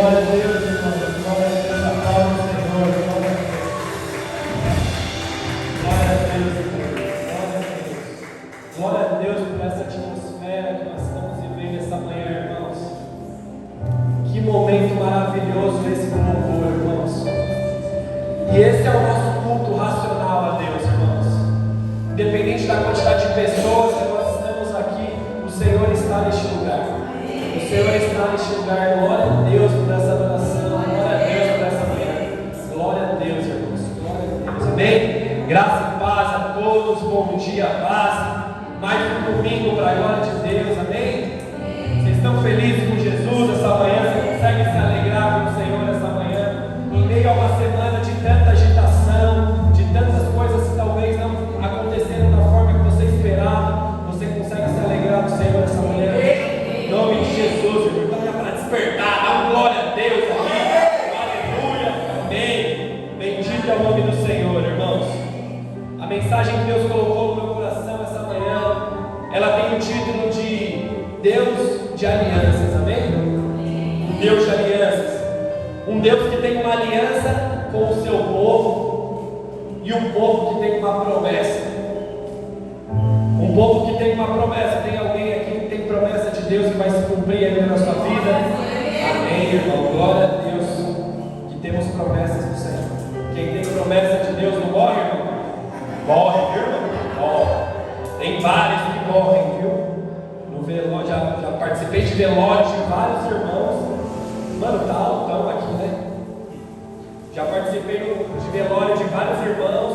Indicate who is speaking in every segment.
Speaker 1: Glória a Deus, irmão. Glória a Deus, a paz do Senhor. Glória a Deus, irmão. Glória a Deus por essa atmosfera que nós estamos vivendo essa manhã, irmãos. Que momento maravilhoso esse com louvor, irmãos. E esse é o nosso culto racional a Deus, irmãos. Independente da quantidade de pessoas que nós estamos aqui, o Senhor está neste lugar. O Senhor está neste lugar. Glória a Deus por essa adoração. Glória a Deus por essa manhã. Glória a Deus, irmãos. Glória a Deus. Amém? Graça e paz a todos. Bom dia, paz. Mais um domingo para a glória de Deus. Amém? Vocês estão felizes com Jesus essa manhã? Você consegue se alegrar com o Senhor essa manhã? Em meio a uma semana de tanta agitação, de tantas coisas que talvez não aconteceram da forma que você esperava, você consegue se alegrar com o Senhor essa manhã? Em nome de Jesus, irmão. Então é para despertar. Dá uma glória a Deus aqui. Aleluia. Amém. Bendito é o nome do Senhor, irmãos. A mensagem que Deus colocou no meu coração essa manhã, ela tem o título de Deus de alianças. Amém? Deus de alianças. Um Deus que tem uma aliança com o seu povo e um povo que tem uma promessa. Um povo que tem uma promessa. Tem alguém aqui que tem promessa de Deus que vai se cumprir ainda na sua vida? Amém, irmão. Glória a Deus que temos promessas do Senhor. Quem tem promessa de Deus não morre, irmão? Morre, viu, irmão? Morre. Tem vários que morrem, viu? No velório, já participei de velório de vários irmãos. Mano, tá altão aqui, né? Já participei de velório de vários irmãos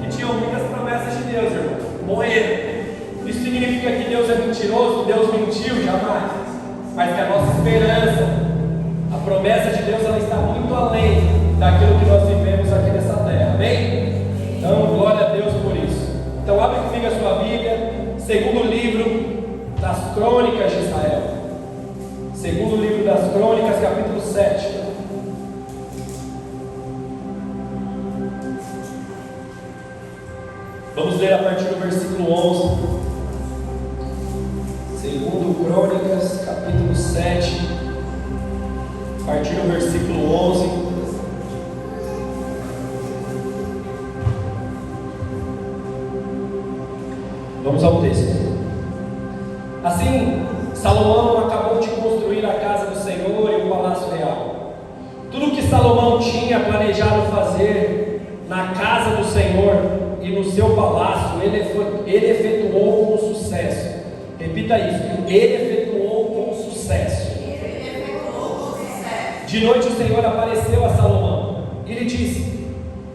Speaker 1: que tinham muitas promessas de Deus, irmão. Morreram. Isso significa que Deus é mentiroso, Deus mentiu? Jamais. Mas que a nossa esperança, a promessa de Deus, ela está muito além daquilo que nós vivemos aqui nessa terra. Amém? Então, glória a Deus por isso. Então, abre comigo a sua Bíblia, segundo livro das Crônicas de Israel. Segundo livro das Crônicas, capítulo 7. Vamos ler a partir do versículo 11. Segundo Crônicas, capítulo 7, a partir do versículo 11. Vamos ao texto. Assim, Salomão acabou de construir a casa do Senhor e o palácio real. Tudo que Salomão tinha planejado fazer na casa do Senhor e no seu palácio, ele efetuou com sucesso. Repita isso: ele efetuou com sucesso. De noite o Senhor apareceu a Salomão e lhe disse: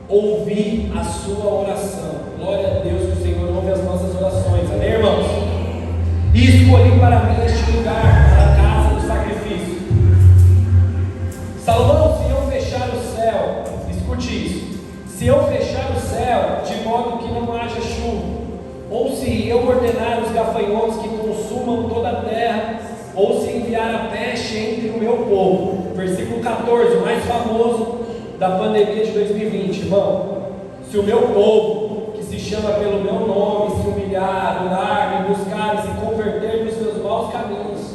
Speaker 1: ouvi a sua oração. Glória a Deus que o Senhor ouve as nossas orações. Amém, irmãos? E escolhi para mim este lugar, para a casa do sacrifício. Salomão, se eu fechar o céu, escute isso: se eu fechar o céu de modo que não haja chuva, ou se eu ordenar os gafanhotos que consumam toda a terra, ou se enviar a peste entre o meu povo. Versículo 14, o mais famoso da pandemia de 2020, irmão. Se o meu povo, que se chama pelo meu nome, se humilhar, orar, me buscar e se converter dos seus maus caminhos,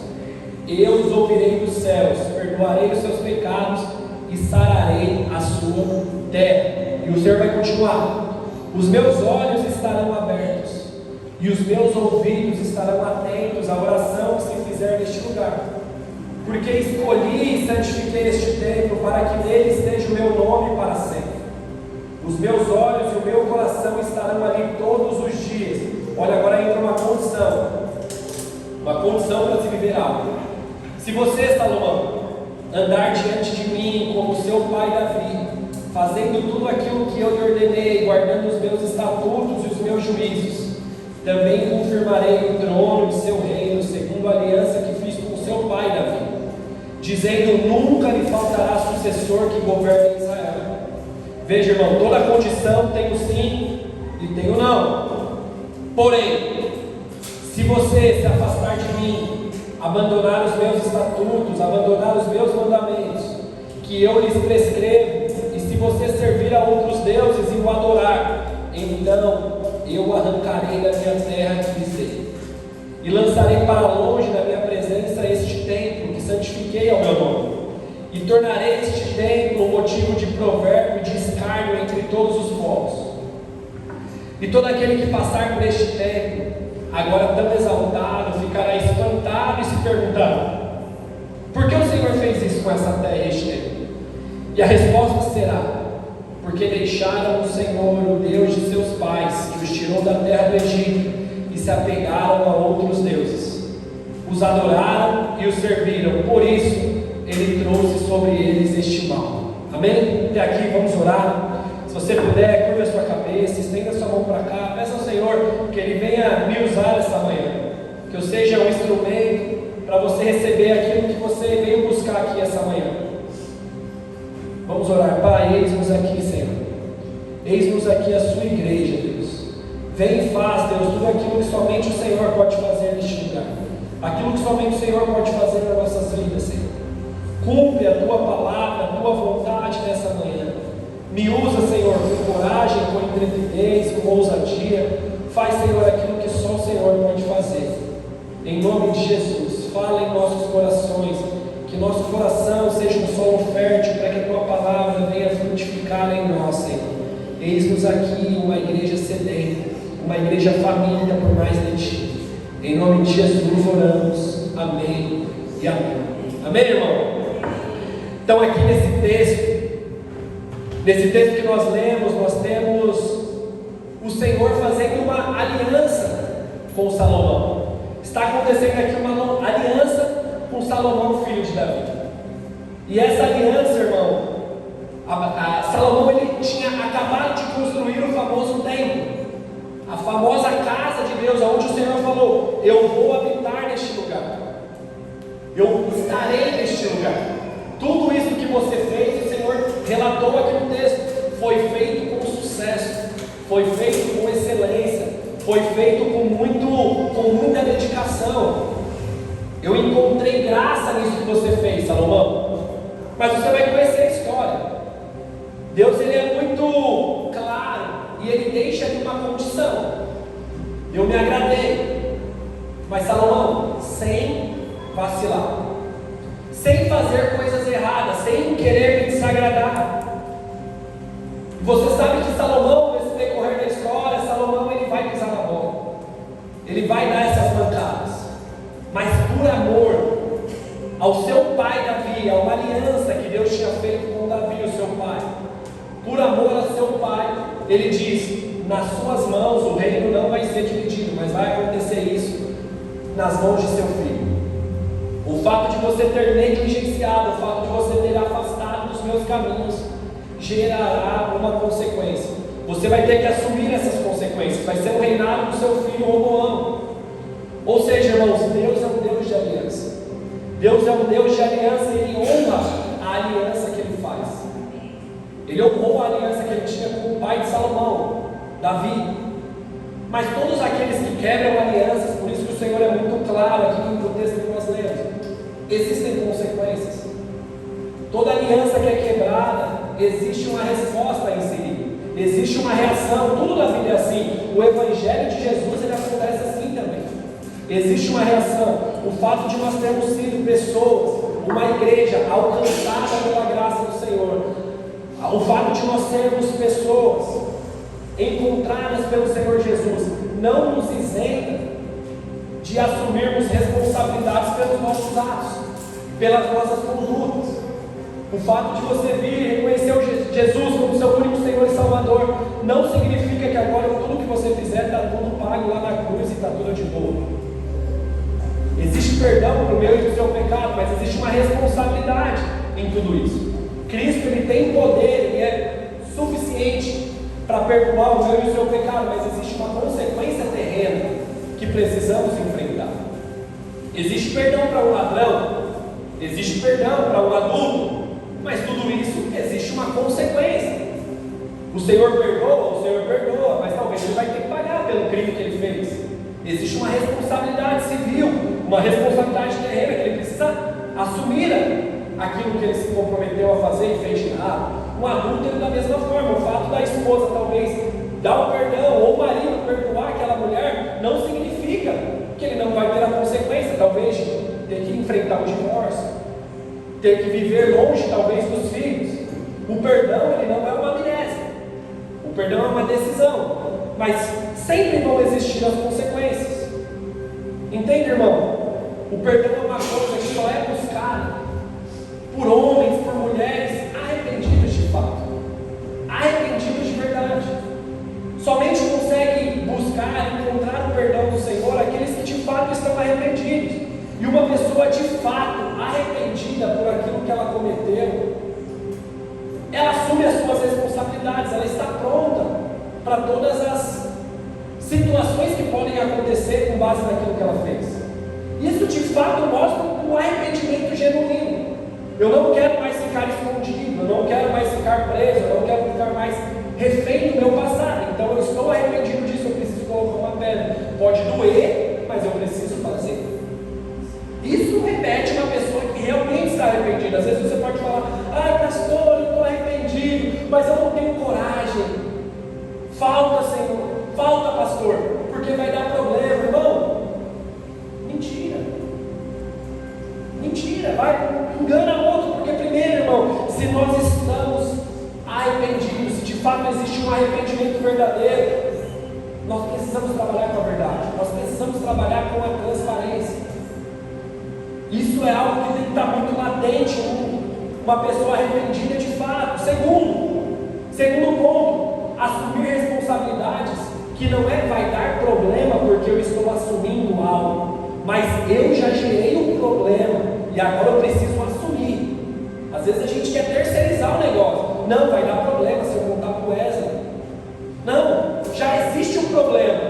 Speaker 1: eu os ouvirei dos céus, perdoarei os seus pecados e sararei a sua terra. E o Senhor vai continuar: os meus olhos estarão abertos e os meus ouvidos estarão atentos à oração que se fizer neste lugar, porque escolhi e santifiquei este templo para que nele esteja o meu nome para sempre. Os meus olhos e o meu coração estarão ali todos os dias. Olha, agora entra uma condição para se viver algo. Se você, Salomão, andar diante de mim como seu pai Davi, fazendo tudo aquilo que eu lhe ordenei, guardando os meus estatutos e os meus juízos, também confirmarei o trono de seu reino, segundo a aliança que fiz com seu pai Davi, dizendo: nunca lhe faltará sucessor que governe Israel. Veja, irmão, toda condição tem o sim e tem o não. Porém, se você se afastar de mim, abandonar os meus estatutos, abandonar os meus mandamentos, que eu lhes prescrevo, e se você servir a outros deuses e o adorar, então eu arrancarei da minha terra que lhes dei, e lançarei para longe da minha presença este templo que santifiquei ao meu nome. e tornarei este templo motivo de provérbio e de escárnio entre todos os povos. E todo aquele que passar por este templo, agora tão exaltado, ficará espantado e se perguntará: por que o Senhor fez isso com essa terra e este templo? E a resposta será: porque deixaram o Senhor, o Deus de seus pais, que os tirou da terra do Egito, e se apegaram a outros deuses. Os adoraram e os serviram, por isso Ele trouxe sobre eles este mal. Amém? Até aqui, vamos orar. Se você puder, curva a sua cabeça, estenda a sua mão para cá, peça ao Senhor que Ele venha me usar essa manhã, que eu seja um instrumento para você receber aquilo que você veio buscar aqui essa manhã. Vamos orar. Pai, eis-nos aqui, Senhor, eis-nos aqui a sua igreja, Deus. Vem e faz, Deus, tudo aquilo que somente o Senhor pode fazer neste lugar, aquilo que somente o Senhor pode fazer nas nossas vidas, Senhor. Cumpre a tua palavra, a tua vontade nessa manhã. Me usa, Senhor, com coragem, com intrepidez, com ousadia. Faz, Senhor, aquilo que só o Senhor pode fazer. Em nome de Jesus, fala em nossos corações, que nosso coração seja um solo fértil para que a tua palavra venha frutificar em nós, Senhor. Eis-nos aqui uma igreja sedenta, uma igreja faminta por mais de ti. Em nome de Jesus oramos. Amém e amém. Amém, irmão? Então, aqui nesse texto que nós lemos, nós temos o Senhor fazendo uma aliança com Salomão. Está acontecendo aqui uma aliança com Salomão, filho de Davi. E essa aliança, irmão, Salomão ele tinha acabado de construir o famoso templo, a famosa casa de Deus, onde o Senhor falou: eu vou habitar neste lugar, eu estarei neste lugar. Tudo isso que você fez, o Senhor relatou aqui no texto, foi feito com sucesso, foi feito com excelência, foi feito com muita dedicação. Eu encontrei graça nisso que você fez, Salomão. Mas você vai conhecer a história. Deus ele é muito claro e ele deixa de uma condição. Eu me agradei, mas Salomão, sem vacilar, sem fazer coisas erradas, sem querer me desagradar. Você sabe que Salomão, nesse decorrer da história, Salomão ele vai pisar na bola, ele vai dar essas mancadas, mas por amor ao seu pai Davi, a uma aliança que Deus tinha feito com Davi, o seu pai, por amor ao seu pai, ele diz: nas suas mãos o reino não vai ser dividido, mas vai acontecer isso nas mãos de seu filho. O fato de você ter negligenciado, o fato de você ter afastado dos meus caminhos, gerará uma consequência. Você vai ter que assumir essas consequências. Vai ser o reinado do seu filho Roboão. Ou seja, irmãos, Deus é um Deus de aliança. Deus é um Deus de aliança e Ele honra a aliança que Ele faz. Ele honrou a aliança que Ele tinha com o pai de Salomão, Davi. Mas todos aqueles que quebram alianças, por isso que o Senhor é muito claro aqui no texto que nós lemos, existem consequências. Toda aliança que é quebrada, existe uma resposta a inserir, existe uma reação. Tudo na vida é assim. O Evangelho de Jesus ele acontece assim também. Existe uma reação. O fato de nós termos sido pessoas, uma igreja alcançada pela graça do Senhor, o fato de nós sermos pessoas encontradas pelo Senhor Jesus, não nos isenta de assumirmos responsabilidades pelos nossos atos, pelas nossas condutas. O fato de você vir e reconhecer Jesus como seu único Senhor e Salvador não significa que agora tudo que você fizer está tudo pago lá na cruz e está tudo de boa. Existe perdão para o meu e para o seu pecado, mas existe uma responsabilidade em tudo isso. Cristo ele tem poder, ele é suficiente para perdoar o meu e o seu pecado, mas existe uma consequência terrena que precisamos enfrentar. Existe perdão para um ladrão, existe perdão para um adulto, mas tudo isso existe uma consequência. O Senhor perdoa, mas talvez ele vai ter que pagar pelo crime que ele fez. Existe uma responsabilidade civil, uma responsabilidade terrena que ele precisa assumir aquilo que ele se comprometeu a fazer e fez de errado. Um adulto ele da mesma forma. O fato da esposa talvez dar o perdão ou o marido perdoar aquela mulher não significa que ele não vai ter a consequência, talvez ter que enfrentar o divórcio. ter que viver longe talvez dos filhos. O perdão, ele não é uma amnésia. O perdão é uma decisão, mas sempre vão existir as consequências. Entende, irmão? O perdão é uma coisa que só é buscada por homens, por mulheres arrependidos de fato, arrependidos de verdade. Somente consegue buscar, encontrar o perdão do Senhor aqueles que de fato estão arrependidos. E uma pessoa de fato arrependida por aquilo que ela cometeu, ela assume as suas responsabilidades, ela está pronta para todas as situações que podem acontecer com base naquilo que ela fez. Isso de fato mostra um arrependimento genuíno. Eu não quero mais ficar escondido, eu não quero mais ficar preso, eu não quero ficar mais refém do meu passado. Então eu estou arrependido disso, eu preciso colocar uma pedra. Pode doer, mas eu preciso fazer. Isso remete a uma pessoa que realmente está arrependida. Às vezes você pode falar: ai pastor, eu estou arrependido, mas eu não tenho coragem. Falta, Senhor, falta, pastor, porque vai dar problema, irmão. Mentira. Mentira, vai, engana outro, porque primeiro, irmão, se nós estamos arrependidos, se de fato existe um arrependimento verdadeiro, nós precisamos trabalhar com a verdade, nós precisamos trabalhar com a transparência. Isso é algo que tem que estar muito latente em uma pessoa arrependida de fato. Segundo ponto, assumir responsabilidades que não vai dar problema porque eu estou assumindo algo, mas eu já gerei um problema e agora eu preciso assumir. Às vezes a gente quer terceirizar o negócio. Não, vai dar problema se eu contar para o Wesley. Não, já existe um problema.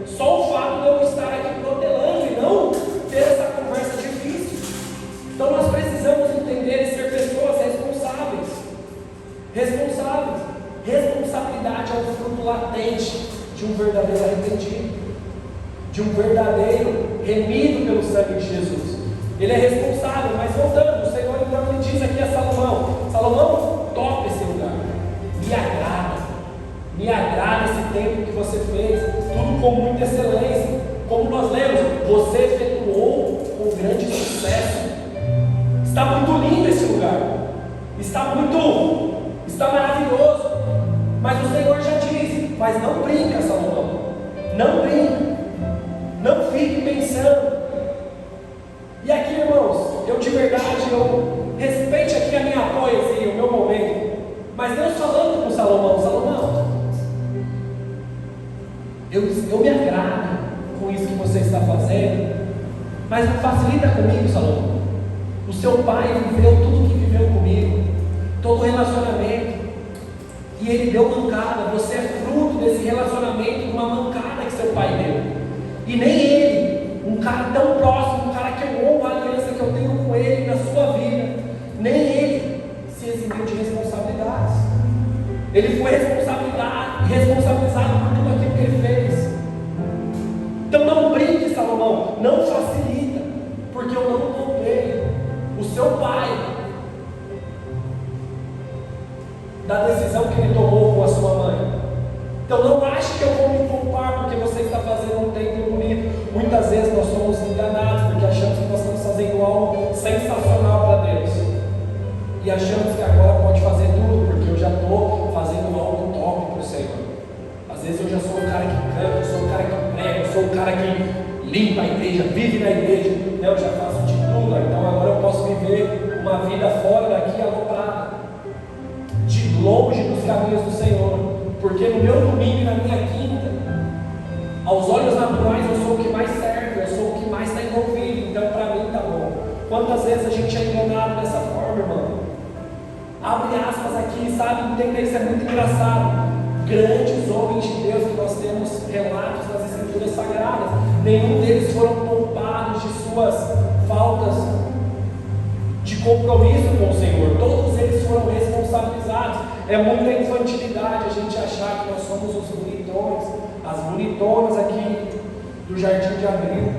Speaker 1: Só o fato de eu estar aqui protelando e não ter essa conversa difícil. Então nós precisamos entender e ser pessoas responsáveis. Responsabilidade é um fruto latente de um verdadeiro arrependido, de um verdadeiro remido pelo sangue de Jesus. Ele é responsável, mas voltando, o Senhor então ele diz aqui a Salomão: Salomão, toca esse lugar, me agrada esse tempo que você fez, tudo com muita excelência, como nós lemos, você efetuou com grande sucesso. Está muito lindo esse lugar, está maravilhoso, mas o Senhor já disse: mas não brinca, Salomão, não brinca, não fique pensando. E aqui, irmãos, eu de verdade, eu respeite aqui a minha poesia, o meu momento, mas Deus falando com Salomão, eu me agrado com isso que você está fazendo, mas não facilita comigo, Salomão. O seu pai viveu tudo o que viveu comigo, todo o relacionamento, e ele deu mancada. Você é fruto desse relacionamento, uma mancada que seu pai deu, e nem ele, um cara tão próximo, um cara que eu honro a aliança que eu tenho com ele na sua vida, nem ele se eximiu de responsabilidades. Ele foi responsabilizado por tudo aquilo que ele fez. Então não brinque, Salomão, não facilita, porque eu não poupei o seu pai da decisão que ele tomou com a sua mãe. Então não ache que eu vou me poupar porque você está fazendo um templo bonito. Muitas vezes nós somos enganados porque achamos que nós estamos fazendo algo sensacional para Deus, e achamos que agora pode fazer tudo porque eu já estou fazendo algo top para o Senhor. Às vezes eu já sou o cara que canta, eu sou o cara que prega, eu sou o cara que limpa a igreja, vive na igreja. Não, eu já faço de tudo, então agora eu posso viver uma vida fora daqui, aloprada, de longe dos caminhos do Senhor, porque no meu domingo e na minha quinta, aos olhos naturais eu sou o que mais serve, eu sou o que mais está envolvido, então para mim está bom. Quantas vezes a gente é enganado dessa forma, irmão? Abre aspas aqui, sabe? Entender isso é muito engraçado. Grandes homens de Deus que nós temos relatos nas Escrituras Sagradas, nenhum deles foram poupados de suas faltas de compromisso com o Senhor. Todos eles foram responsabilizados. É muita infantilidade a gente achar que nós somos os bonitões, as bonitonas aqui do Jardim de Abril,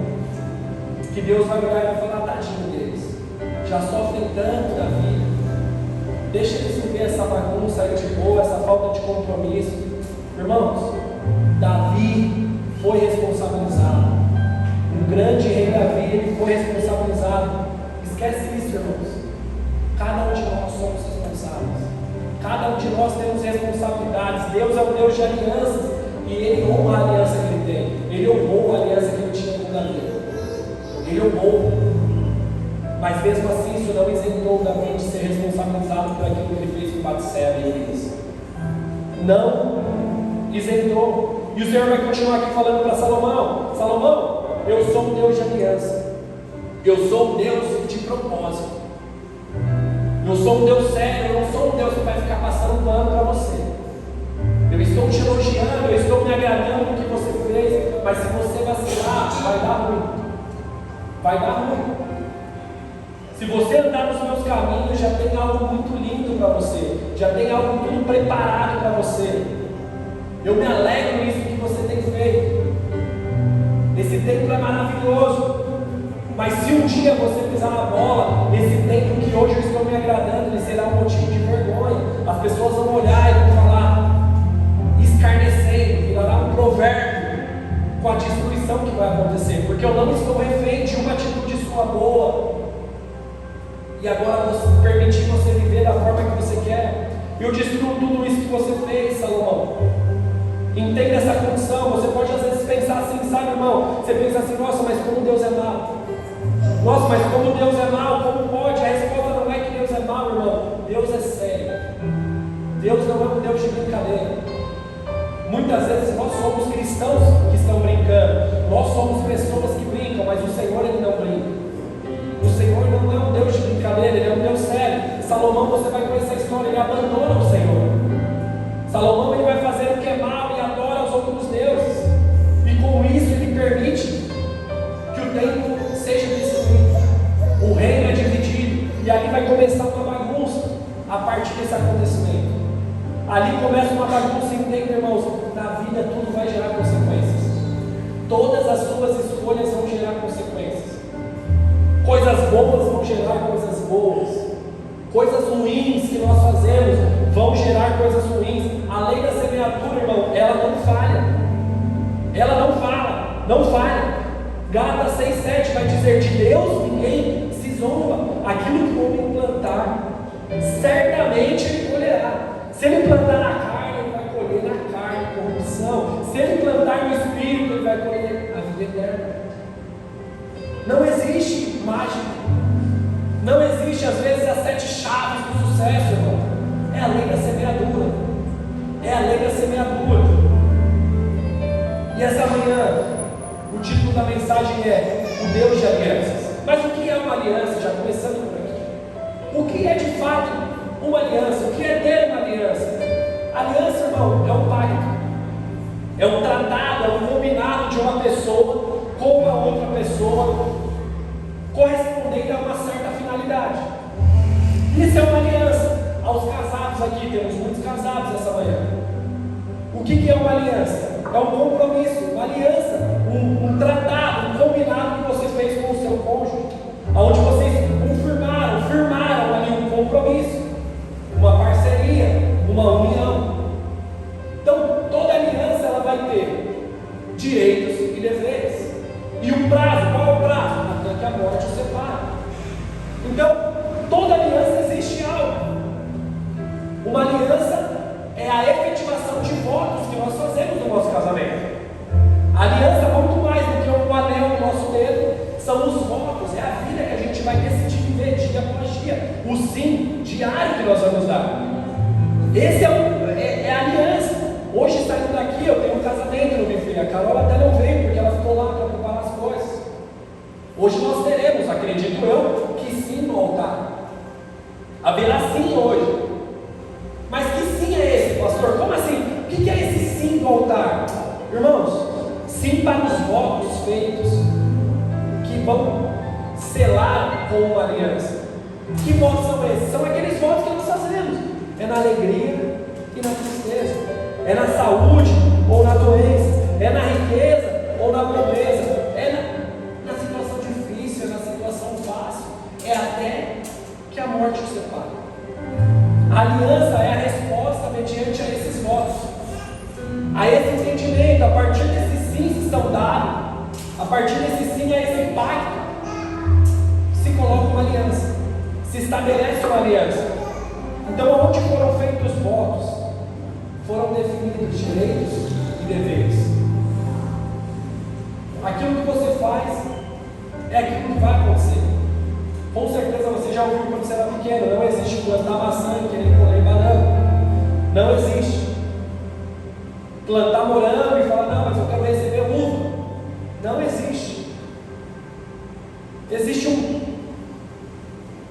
Speaker 1: que Deus vai olhar e vai falar: tadinho deles, já sofrem tanto da vida, deixa eles viver essa bagunça aí de boa, essa falta de compromisso. Irmãos, Davi foi responsabilizado. O grande rei Davi, ele foi responsabilizado. Esquece isso, irmãos. Cada um de nós somos responsáveis. Cada um de nós temos responsabilidades. Deus é um Deus de alianças e Ele honra a aliança que Ele tem. Ele honrou a aliança que Ele tinha com Davi. Ele honrou. Mas mesmo assim, isso não isentou Davi de ser responsabilizado por aquilo que ele fez com Batseba e Urias. Não isentou. E o Senhor vai continuar aqui falando para Salomão: Salomão, eu sou um Deus de aliança. Eu sou um Deus de propósito. Eu sou um Deus sério. Eu não sou um Deus que vai ficar passando pano para você. Eu estou te elogiando, eu estou me agradando do que você fez. Mas se você vacilar, vai dar ruim. Vai dar ruim. Se você andar nos meus caminhos, já tem algo muito lindo para você. Já tem algo tudo preparado para você. Eu me alegro nisso que você tem feito. Esse templo é maravilhoso. Mas se um dia você pisar na bola, esse templo que hoje eu estou me agradando, ele será um motivo de vergonha. As pessoas vão olhar e vão falar, escarnecendo, virará um provérbio com a destruição que vai acontecer. Porque eu não estou refém de uma atitude sua boa. E agora vou permitir você viver da forma que você quer. Eu destruo tudo isso que você fez, Salomão. Entenda essa condição. Você pode às vezes pensar assim, sabe, irmão? Você pensa assim, nossa, mas como Deus é mau. Nossa, mas como Deus é mau, como pode? A resposta não é que Deus é mau, irmão. Deus é sério. Deus não é um Deus de brincadeira. Muitas vezes nós somos cristãos que estão brincando. Nós somos pessoas que brincam, mas o Senhor, Ele não brinca. O Senhor não é um Deus de brincadeira, Ele é um Deus sério. Salomão, você vai conhecer a história, ele abandona o Senhor. Salomão, ele vai fazer o que é mal e adora os outros deuses. E com isso ele permite que o templo seja destruído. O reino é dividido. E ali vai começar uma bagunça a partir desse acontecimento. Ali começa uma bagunça, entende, irmãos? Na vida tudo vai gerar consequências. Todas as suas escolhas vão gerar consequências. Coisas boas vão gerar coisas boas. Coisas ruins que nós fazemos vão gerar coisas ruins. A lei da semeadura, irmão, ela não falha. Ela não fala, não falha. Gálatas 6,7 vai dizer: de Deus ninguém se zomba. Aquilo que o homem plantar, certamente ele colherá. Se ele plantar na carne, ele vai colher na carne corrupção. Se ele plantar no espírito, ele vai colher a vida eterna. Não existe mágica. Não existe, às vezes, as 7 chaves do sucesso, irmão. É a lei da semeadura. É a lei da semeadura. E essa manhã, o título da mensagem é O Deus de Alianças. Mas o que é uma aliança? Já começando por aqui. O que é de fato uma aliança? O que é ter uma aliança? Aliança, irmão, é um pacto. É um tratado, é um combinado de uma pessoa com uma outra pessoa, correspondendo a uma certa finalidade. Isso é uma aliança. Aos casados aqui, temos muitos casados essa manhã. O que é uma aliança? É um compromisso, uma aliança, um tratado, um combinado que você fez com o seu cônjuge, onde vocês firmaram ali um compromisso, uma parceria, uma união. Então, toda aliança ela vai ter direitos e deveres. E o prazo, qual é o prazo? Até que a morte os separe. Então, toda aliança existe algo. Uma aliança é a efetivação de votos que nós fazemos no nosso casamento. A aliança, muito mais do que um anel no nosso dedo, são os votos, é a vida que a gente vai decidir viver dia após dia. O sim diário que nós vamos dar. Esse é a aliança. Hoje, saindo daqui, eu tenho um casamento no meu filho. A Carol até não veio, porque ela ficou lá para preparar as coisas. Hoje nós teremos, acredito eu, que sim no altar. Haverá sim hoje. Mas que sim é esse, pastor? Como assim? O que é esse sim do altar? Irmãos, sim para os votos feitos, que vão selar com uma aliança. Que votos são esses? São aqueles votos que nós fazemos. É na alegria e na tristeza. É na saúde ou na doença. É na riqueza ou na pobreza. É na situação difícil, é na situação fácil. É até que a morte os separe. A aliança é a resposta mediante a esses votos, a esse entendimento. A partir desses sims que estão dados, a partir desse sim, a esse pacto, se coloca uma aliança. se estabelece uma aliança. Então, onde foram feitos os votos, foram definidos direitos e deveres. Aquilo que você faz é aquilo que vai acontecer. Com certeza você já ouviu quando você era pequeno: não existe plantar maçã e querer colher banana. Não existe. Plantar morango e falar: não, mas eu quero receber uva. Não existe. Existe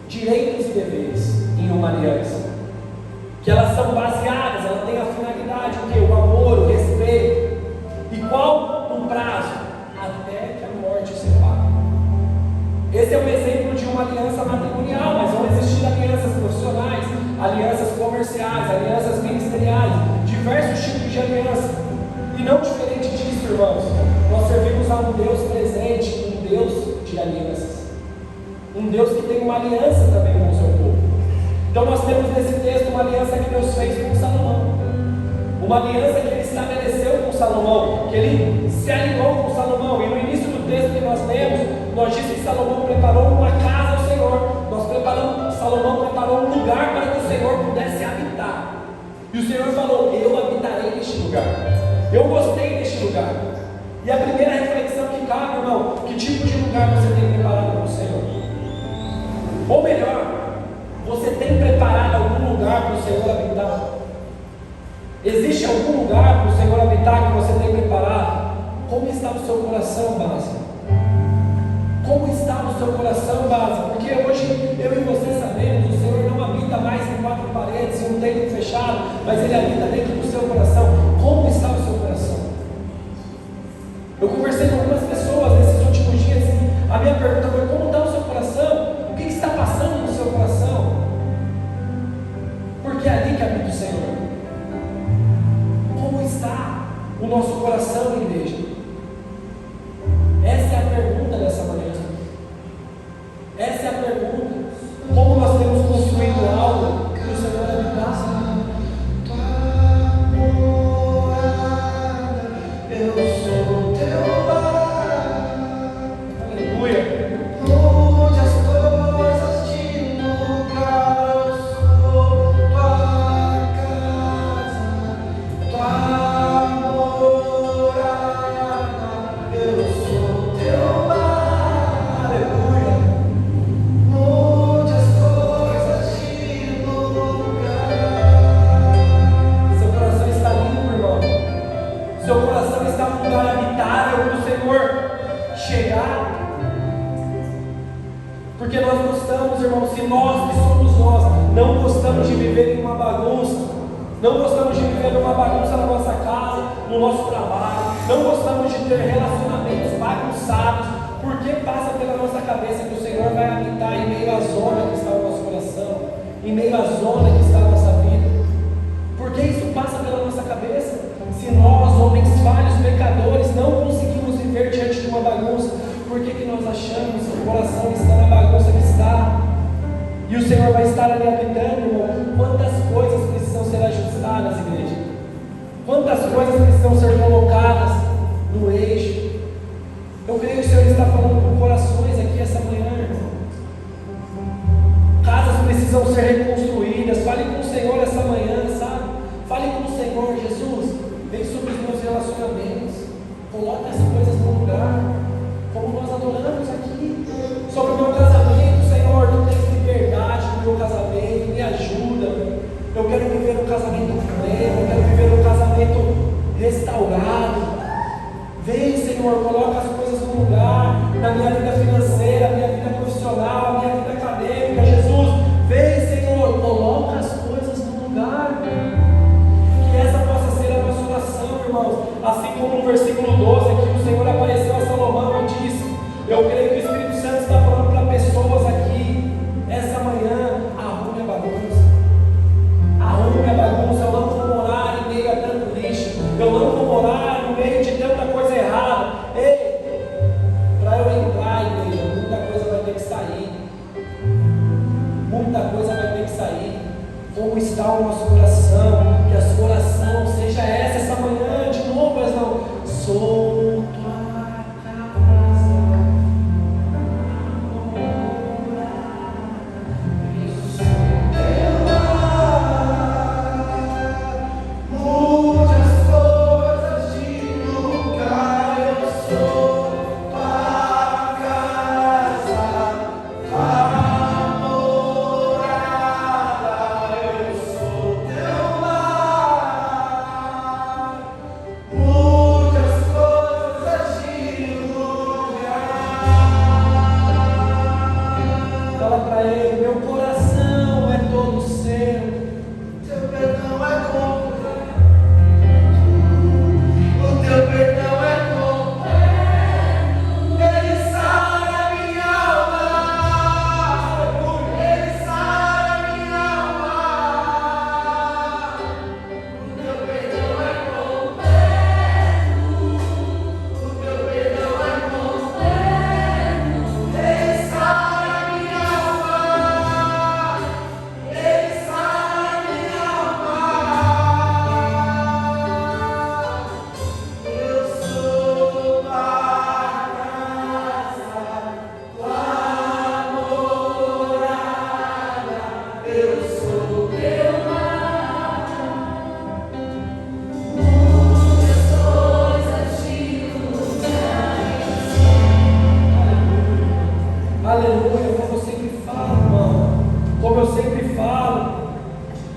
Speaker 1: direitos e deveres em uma aliança, que elas são baseadas, ela tem a finalidade, o quê? O amor, o respeito. E qual o prazo? Até que a morte separe. Esse é um exemplo de uma aliança matrimonial, mas vão existir alianças profissionais, alianças comerciais, alianças ministeriais, diversos tipos de aliança. E não diferente disso, irmãos, nós servimos a um Deus presente, um Deus de alianças, um Deus que tem uma aliança também com o seu povo. Então nós temos nesse texto uma aliança que Deus fez com Salomão, uma aliança que Ele estabeleceu com Salomão, que Ele se alinhou com Salomão. E no início do texto que nós lemos, nós disse que Salomão preparou uma casa ao Senhor. Salomão preparou um lugar para que o Senhor pudesse habitar. E o Senhor falou: eu habitarei neste lugar. Eu gostei deste lugar. E a primeira reflexão que cabe, irmão: que tipo de lugar você tem preparado para o Senhor? Ou melhor, você tem preparado algum lugar para o Senhor habitar? Existe algum lugar para o Senhor habitar que você tem preparado? Como está o seu coração, base? Como está o seu coração, base? Porque hoje eu e você sabemos, o Senhor não habita mais em quatro paredes, em um templo fechado, mas Ele habita dentro do seu coração. Como está o seu coração? Eu conversei com algumas pessoas nesses últimos dias e a minha pergunta foi: como está o seu coração? O que está passando no seu coração? Porque é ali que habita o Senhor. Como está o nosso coração, igreja? Essa é a pergunta dessa manhã. Essa é a pergunta. Como nós temos construído algo que o Senhor habitasse? Eu sou teu lar. Aleluia. Mude as coisas de lugar. Eu sou tua casa, tua morada. Eu sou teu lar. Aleluia. Mude as coisas de lugar. Seu coração está limpo, irmão. Seu coração está num lugar habitável para o Senhor chegar. Porque nós gostamos, irmão, se nós que somos nós, não gostamos de viver em uma bagunça, não gostamos de viver numa bagunça na nossa casa, no nosso trabalho, não gostamos de ter relacionamentos bagunçados, porque passa pela nossa cabeça que o Senhor vai habitar em meio à zona que está o nosso coração, em meio à zona que está a nossa vida. Porque isso passa pela nossa cabeça. Se nós, homens falhos, pecadores, não conseguimos viver diante de uma bagunça, por que nós achamos que o coração está na bagunça que está? E o Senhor vai estar ali habitando, irmão. Quantas coisas precisam ser ajustadas, igreja? Quantas coisas precisam ser colocadas no eixo? Eu creio que o Senhor está falando com corações aqui essa manhã, irmão. Casas precisam ser reconstruídas. Fale com o Senhor essa manhã, sabe? Fale com o Senhor: Jesus, vem sobre os meus relacionamentos, coloca as coisas no lugar, como nós adoramos aqui. Sobre o meu casamento, Senhor, tu tens liberdade no meu casamento, me ajuda. Eu quero viver um casamento pleno, eu quero viver um casamento restaurado. Vem, Senhor, coloca as coisas no lugar, na minha vida financeira, na minha vida profissional, na minha vida acadêmica. Jesus, vem, Senhor, coloca as coisas no lugar. Que essa possa ser a nossa oração, irmãos. Assim como no versículo 12 aqui, o Senhor apareceu a Salomão e disse: eu creio que o Espírito Santo está falando para pessoas aqui essa manhã: arrume a bagunça. Arrume a bagunça. Eu não vou morar em meio a tanto lixo. Eu não vou morar no meio de tanta coisa errada. Ei, para eu entrar, igreja, muita coisa vai ter que sair. Muita coisa vai ter que sair. Como está o nosso coração? Que a sua oração seja essa manhã, de novo, mas não. Sou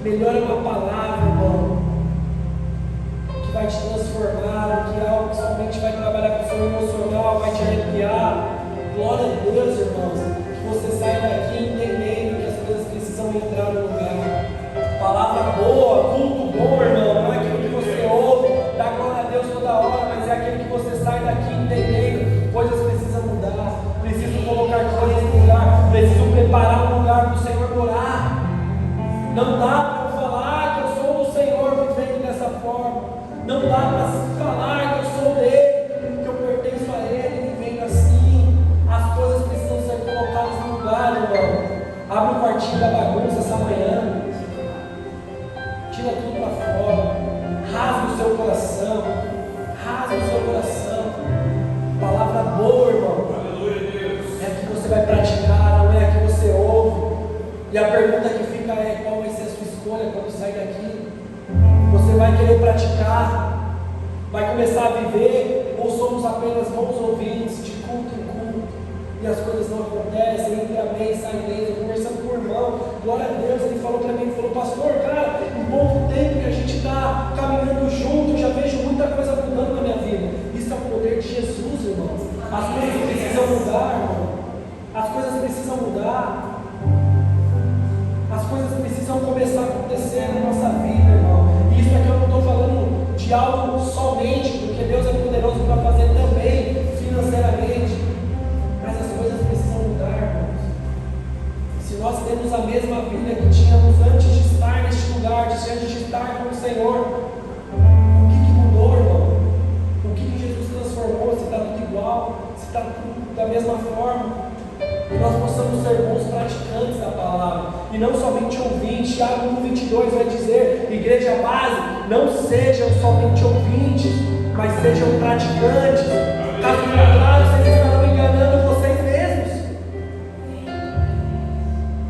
Speaker 1: Melhor é uma palavra, irmão, que vai te transformar, que é algo que somente vai trabalhar com o seu emocional, vai te arrepiar. Glória a Deus, irmãos, que você saia daqui entendendo que as coisas precisam entrar no lugar. Palavra boa, culto bom, irmão, não é aquilo que você ouve, dá glória a Deus toda hora, mas é aquele que você sai daqui entendendo. Coisas precisam mudar, preciso colocar coisas no lugar, preciso preparar um lugar para o Senhor morar. Não dá para eu falar que eu sou do Senhor vivendo dessa forma. Não dá para falar que eu sou dele, que eu pertenço a ele vivendo assim. As coisas precisam ser colocadas no lugar, irmão. Abre o quartinho da bagunça essa manhã. Tira tudo para fora. Rasga o seu coração. Rasga o seu coração. Palavra boa, irmão. Aleluia, Deus. É a que você vai praticar, não é a que você ouve. E a pergunta que fica é: qual vai ser a sua escolha quando sair daqui? Você vai querer praticar? Vai começar a viver? Ou somos apenas bons ouvintes de culto em culto? E as coisas não acontecem, entra mês, sai mês. Eu conversando com o irmão, glória a Deus, ele falou para mim, ele falou: pastor, cara, em pouco tempo que a gente está caminhando junto, eu já vejo muita coisa mudando na minha vida. Isso é o poder de Jesus, irmão. As coisas precisam mudar, irmão. As coisas precisam mudar. As coisas precisam começar a acontecer na nossa vida, irmão. E isso aqui eu não estou falando de algo somente, porque Deus é poderoso para fazer também financeiramente. Mas as coisas precisam mudar, irmãos. Se nós temos a mesma vida que tínhamos antes de estar neste lugar, antes de estar com o Senhor, o que mudou, irmão? O que Jesus transformou? Se está tudo igual? Se está tudo da mesma forma? Que nós possamos ser bons praticantes da palavra e não somente ouvintes. Tiago 1,22 vai dizer: igreja base, não sejam somente ouvintes, mas sejam praticantes. Caso contrário, vocês estarão enganando vocês mesmos.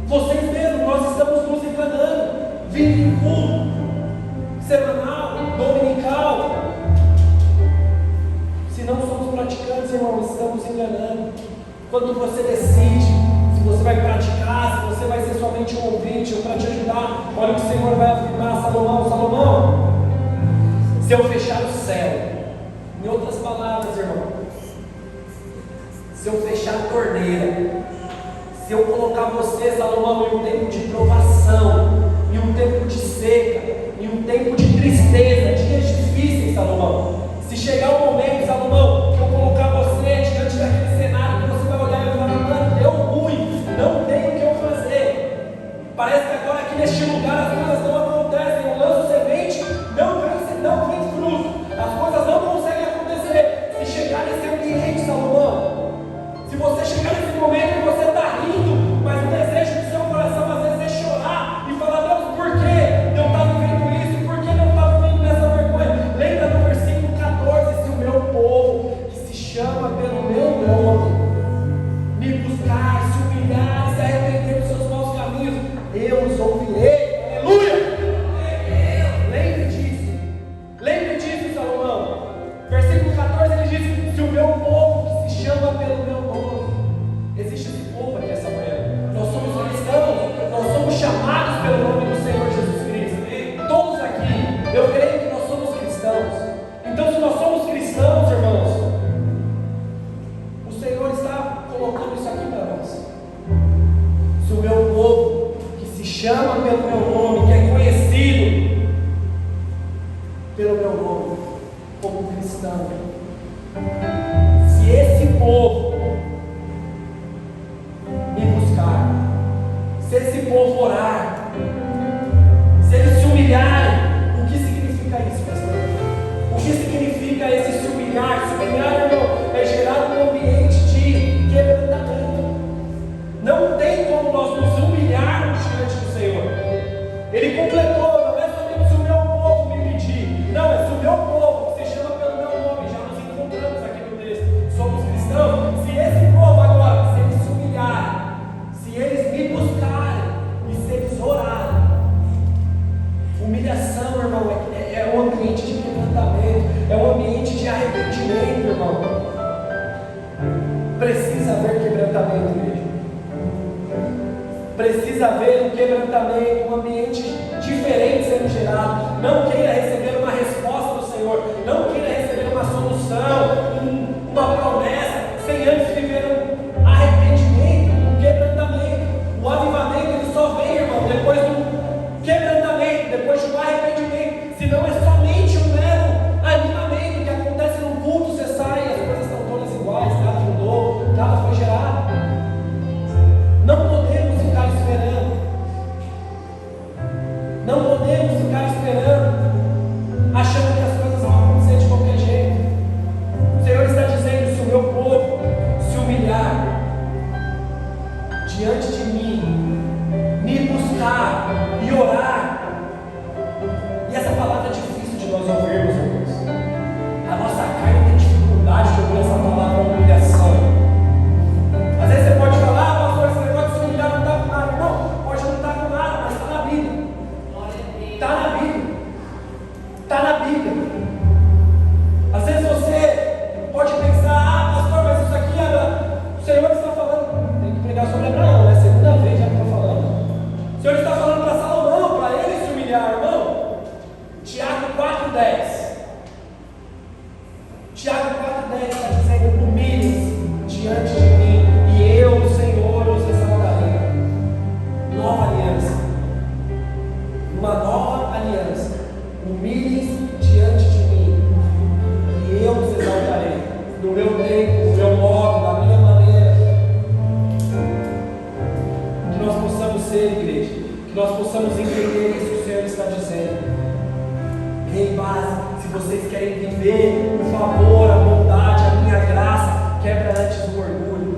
Speaker 1: Vocês mesmos, nós estamos nos enganando. Vindo em culto semanal, dominical. Se não somos praticantes, irmão, estamos enganando. Quando você decide se você vai praticar, se você vai ser somente um ouvinte ou para te ajudar, olha o que o Senhor vai afirmar. Salomão, se eu fechar o céu, em outras palavras, irmão, se eu fechar a torneira, se eu colocar você, Salomão, em um tempo de provação, em um tempo de seca, em um tempo de tristeza, dias difíceis, Salomão, se chegar o momento, Salomão, que eu colocar você diante daquele cenário, que você vai olhar e falar: mano, deu ruim, não tem o que eu fazer. Parece que agora aqui neste lugar as coisas não acontecem. Eu lanço semente, não vem fruto, as coisas não conseguem acontecer. Se chegar nesse ambiente, Salomão, se você chegar nesse momento que você está rindo, mas o desejo do seu coração às vezes é chorar e falar: Deus, por que eu estava vivendo isso? Por que eu estava vivendo nessa vergonha? Lembra do versículo 14: se o meu povo, que se chama pelo meu nome, me buscar, se humilhar, se arrepender dos seus maus caminhos, eu os ouvirei. Aleluia! Lembre disso, Salomão. Versículo 14 ele diz: se o meu povo, que se chama pelo meu nome. Existe esse povo aqui essa manhã. Nós somos cristãos, nós somos chamados pelo nome do Senhor Jesus Cristo. Todos aqui, eu creio que nós somos cristãos. Então, se nós somos cristãos, irmãos, o Senhor está colocando isso aqui para nós. Se o meu povo, que se chama pelo meu nome, que é conhecido pelo meu nome, como cristão, se esse povo me buscar, se esse povo orar, se eles se humilharem, o que significa isso, pastor? O que significa esse se humilhar? Se humilhar, irmão, é gerar um ambiente de quebrantamento. Não tem como nós nos humilharmos diante do Senhor. Ele completou: não é somente se o meu povo me pedir, não, é se o meu povo, que se chama pelo meu nome. Já nos encontramos aqui no texto, somos cristãos. Se esse povo agora, se eles se humilharem, se eles me buscarem e se eles orarem, humilhação, irmão, é um ambiente de quebrantamento, é um ambiente de arrependimento, irmão. Precisa haver quebrantamento, igreja. Precisa haver um quebrantamento, um ambiente diferente sendo gerado. Não queira receber uma resposta do Senhor, não queira receber uma solução, uma promessa, sem antes viver um arrependimento, um quebrantamento. O avivamento ele só vem, irmão, depois do quebrantamento, depois do arrependimento. Senão é somente um mero animamento que acontece num culto, você sai, as coisas estão todas iguais, nada mudou, nada foi gerado. Não podemos ficar esperando. Não podemos ficar esperando, achando que as coisas vão acontecer de qualquer jeito. O Senhor está dizendo: se o meu povo se humilhar diante de mim, me buscar e orar. E essa palavra é difícil de nós ouvirmos, irmãos. A nossa carne tem dificuldade de ouvir essa palavra humilhação. Às vezes você pode falar: pastor, esse negócio de se humilhar não está com nada. Não, pode não estar com nada, mas está na Bíblia. Está na Bíblia. Está na Bíblia. Às vezes você pode pensar: pastor, mas isso aqui o Senhor está falando. Tem que pregar sobre Abraão, é a segunda vez já que estou falando. O Senhor está falando para Salomão, para ele se humilhar, irmão. Tiago 4,10. Tiago 4,10 está dizendo: humilhem-se diante de mim, e eu, o Senhor, os exaltarei. Nova aliança. Uma nova aliança. Humilhem-se diante de mim, e eu os exaltarei. No meu tempo, no meu modo, da minha maneira. Que nós possamos ser, igreja. Que nós possamos entender isso que o Senhor está dizendo. Ei, base, se vocês querem viver o favor, a bondade, a minha graça, quebra antes o orgulho,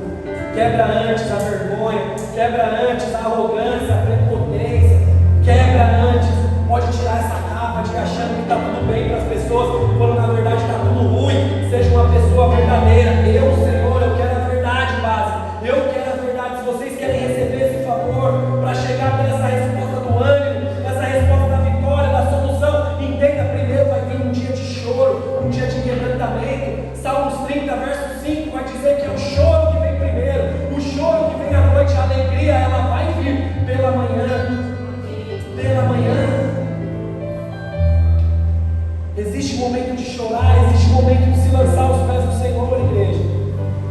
Speaker 1: quebra antes a vergonha, quebra antes a arrogância, a prepotência, quebra antes, pode tirar essa capa de achando que está tudo bem para as pessoas, quando na verdade está tudo ruim. Seja uma pessoa verdadeira. Eu, Senhor, eu quero a verdade, base, eu quero a verdade. Se vocês querem receber esse favor, para chegar até essa resposta do ânimo, essa resposta da vitória, da solução, entenda, primeiro vai vir um dia de choro, um dia de quebrantamento. Salmos 30, verso 5 vai dizer que é o choro que vem primeiro, o choro que vem à noite, a alegria ela vai vir pela manhã. Pela manhã. Existe momento de chorar, existe momento de se lançar aos pés do Senhor, igreja.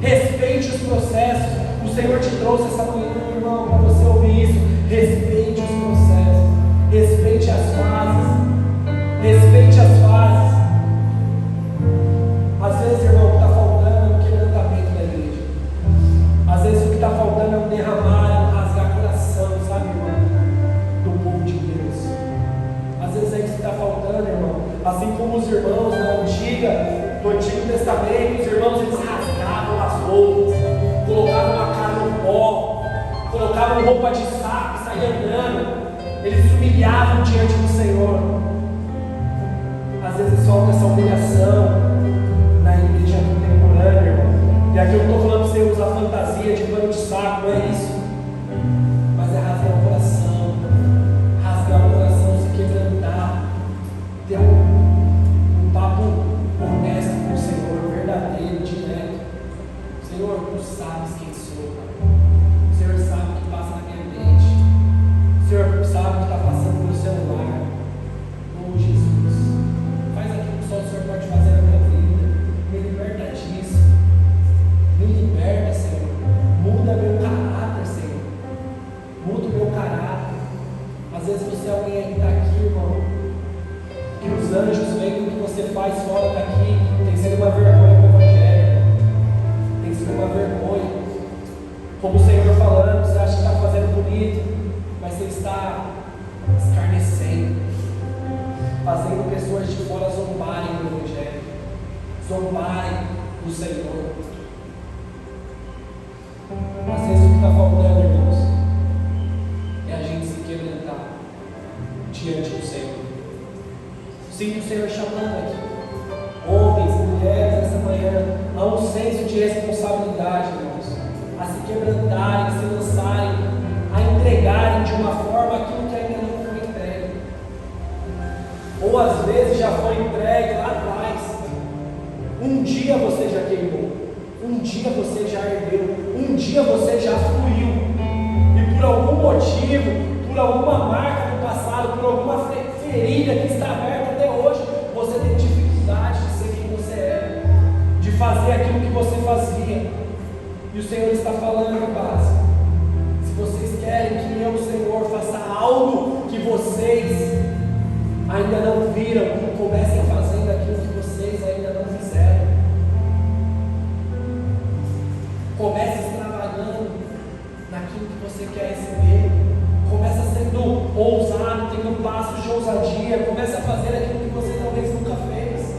Speaker 1: Respeite os processos. O Senhor te trouxe essa manhã, irmão, para você ouvir isso. Respeite os processos, respeite as fases, respeite as fases. Às vezes, irmão, o que está faltando é um quebrantamento da igreja. Às vezes o que está faltando é um derramar, é um rasgar coração, sabe, irmão, do povo de Deus. Às vezes é isso que está faltando, irmão. Assim como os irmãos do Antigo Testamento, os irmãos eles rasgavam as roupas, colocavam a cara no pó, colocavam roupa de saco e saíam andando. Eles se humilhavam diante do Senhor. Às vezes falta essa humilhação na igreja contemporânea, irmão. E aqui eu não estou falando que você usa fantasia de pano de saco, não é isso. Mas é rasgar o coração, se quebrantar, ter um papo honesto com o Senhor, verdadeiro, direto. Senhor, tu sabes quem sou, Pai. O Senhor sabe o que passa na minha mente. O Senhor sabe o que está passando no meu celular. Oh, Jesus, faz aquilo que só o Senhor pode fazer na minha vida. Me liberta disso. Me liberta, Senhor. Muda meu caráter, Senhor. Muda o meu caráter. Às vezes você é alguém que está aqui, irmão, que os anjos veem o que você faz fora daqui. Tem sido uma vergonha para o Evangelho. Tem sido uma vergonha. Como o Senhor falando, você acha que está fazendo bonito, mas você está escarnecendo, fazendo pessoas de fora zombarem do Evangelho, zombarem do Senhor. Às vezes o que está faltando, irmãos, é a gente se quebrantar diante do Senhor. Sinto o Senhor chamando aqui, homens, mulheres, essa manhã, a um senso de responsabilidade, irmãos, a se quebrantarem, se lançarem, a entregarem de uma forma aquilo que ainda não foi entregue, ou às vezes já foi entregue lá atrás. Um dia você já queimou, um dia você já ardeu, um dia você já fluiu, e por algum motivo, por alguma marca do passado, por alguma ferida que está aberta até hoje, você tem dificuldade de ser quem você é, de fazer aquilo que você fazia. E o Senhor está falando, base, se vocês querem que eu, Senhor, faça algo que vocês ainda não viram, comecem fazendo aquilo que vocês ainda não fizeram. Comece extravagando naquilo que você quer receber. Começa sendo ousado, tendo passos de ousadia. Comece a fazer aquilo que você talvez nunca fez.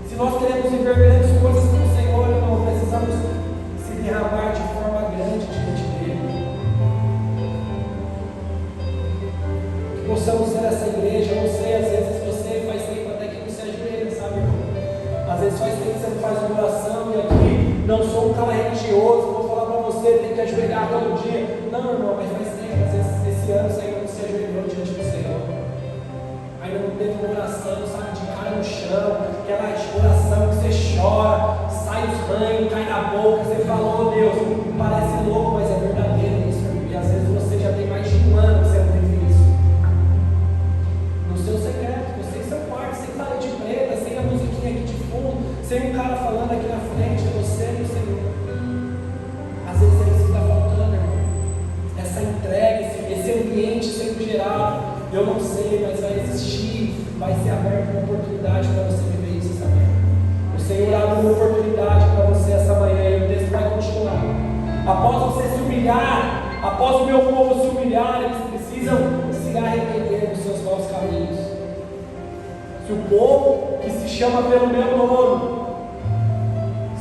Speaker 1: Se nós queremos viver grandes coisas com o Senhor, irmão, precisamos se derramar de forma grande diante dele. Que possamos ser essa igreja. Eu não sei, às vezes você faz tempo até que não se ajoelha, sabe, irmão? Às vezes faz tempo que você não faz uma oração e aqui não sou um cara religioso, vou falar para você, tem que ajoelhar todo dia. Não, irmão, mas faz tempo, às vezes esse ano você ainda não se ajoelhou diante do Senhor. Ainda não teve uma oração, sabe, de cara no chão, aquela oração que você chora, sai os ranhos, cai na boca, você fala, oh Deus, parece louco, mas é verdadeiro isso, e às vezes você já tem mais de um ano que você não teve isso. No seu secreto, você em seu quarto, sem parede preta, sem a musiquinha aqui de fundo, sem um cara falando aqui na frente, você e o Senhor. Às vezes é isso que está faltando, irmão. Essa entrega, esse ambiente sendo gerado. Eu não sei, mas vai existir, vai ser aberta uma oportunidade para você viver isso essa manhã. O Senhor abre uma oportunidade para você essa manhã e o texto vai continuar. Após você se humilhar, após o meu povo se humilhar, eles precisam se arrepender dos seus maus caminhos. Se o povo que se chama pelo meu nome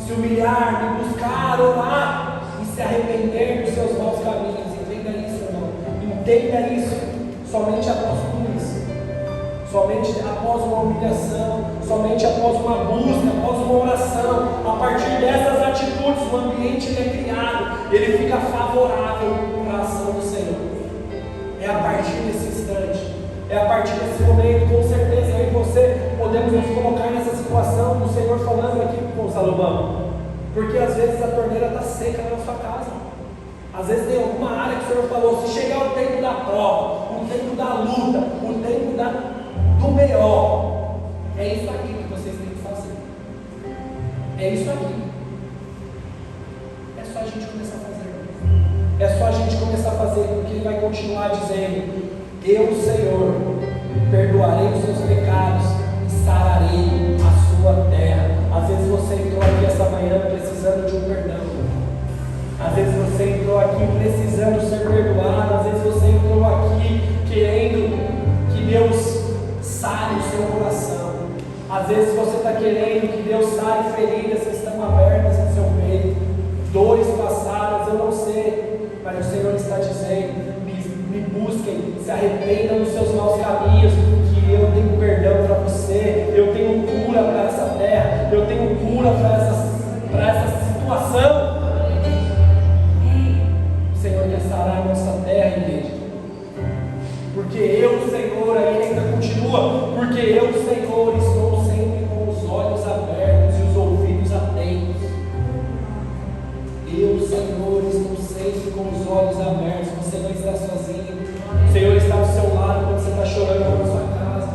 Speaker 1: se humilhar, me buscar, orar e se arrepender dos seus maus caminhos, entenda isso, irmão. Entenda isso. Somente após tudo isso, somente após uma humilhação, somente após uma busca, após uma oração, a partir dessas atitudes, o ambiente ele é criado, ele fica favorável para a ação do Senhor. É a partir desse instante, é a partir desse momento, com certeza eu e você podemos nos colocar nessa situação do Senhor falando aqui com Salomão, porque às vezes a torneira está seca na sua casa. Às vezes tem alguma área que o Senhor falou, se chegar o tempo da prova, o tempo da luta, o tempo do melhor, é isso aqui que vocês têm que fazer. É isso aqui. É só a gente começar a fazer. É só a gente começar a fazer, porque Ele vai continuar dizendo, eu, Senhor, perdoarei os seus pecados e sararei a sua terra. Às vezes você entrou aqui essa manhã precisando de um perdão. Às vezes você entrou aqui precisando ser perdoado. Às vezes você entrou aqui querendo que Deus sare o seu coração. Às vezes você está querendo que Deus sare feridas que estão abertas no seu peito, dores passadas, eu não sei, mas o Senhor está dizendo, me busquem, se arrependam dos seus maus caminhos, que eu tenho perdão para você, eu tenho cura para essa terra, eu tenho cura para essa situação. O Senhor quer sarar a nossa terra, igreja. Porque eu, Senhor, aí ainda continua, porque eu, Senhor, estou sempre com os olhos abertos e os ouvidos atentos. Eu, Senhor, estou sempre com os olhos abertos. Você não está sozinho. O Senhor está ao seu lado quando você está chorando na sua casa.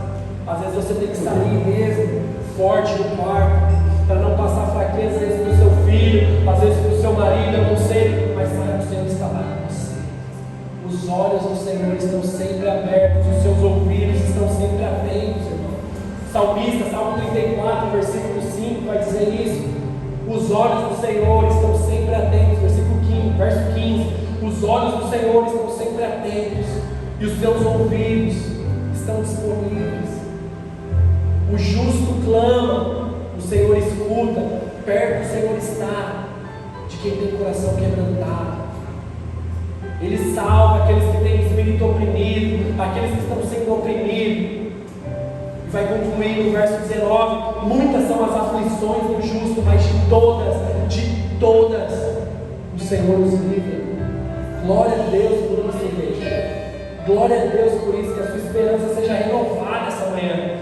Speaker 1: Às vezes você tem que sair mesmo, forte no quarto, para não passar fraqueza, às vezes para o seu filho, às vezes para o seu marido, eu não sei, mas saiba que o Senhor está lá com você. Os olhos do Senhor estão sempre abertos, os seus ouvidos estão sempre atentos, irmão. Salmista, Salmo 34, versículo 5, vai dizer isso. Os olhos do Senhor estão sempre atentos, verso 15. Os olhos do Senhor estão sempre atentos e os seus ouvidos estão disponíveis. O justo clama, o Senhor escuta, perto o Senhor está de quem tem coração quebrantado. Ele salva aqueles que têm espírito oprimido, aqueles que estão sendo oprimidos. E vai concluir no verso 19: muitas são as aflições do justo, mas de todas, o Senhor nos livra. Glória a Deus por isso, igreja. Glória a Deus por isso, que a sua esperança seja renovada essa manhã.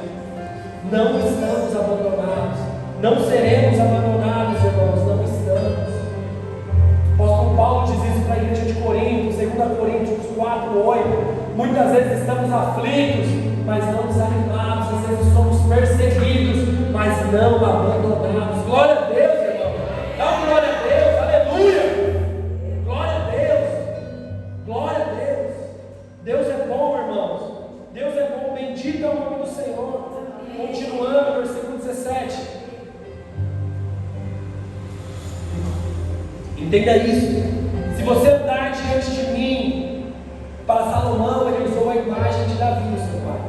Speaker 1: Não estamos abandonados, não seremos abandonados, irmãos, não estamos. O apóstolo Paulo diz isso para a igreja de Corinto, aflitos, mas não desanimados. Às vezes somos perseguidos, mas não abandonados. Glória a Deus, irmão. Dá uma glória a Deus, aleluia. Glória a Deus, glória a Deus. Deus é bom, irmãos. Deus é bom, bendito é o nome do Senhor. Continuando, versículo 17. Entenda isso. Se você andar diante de mim, para Salomão ele usou a imagem de Davi, o seu pai.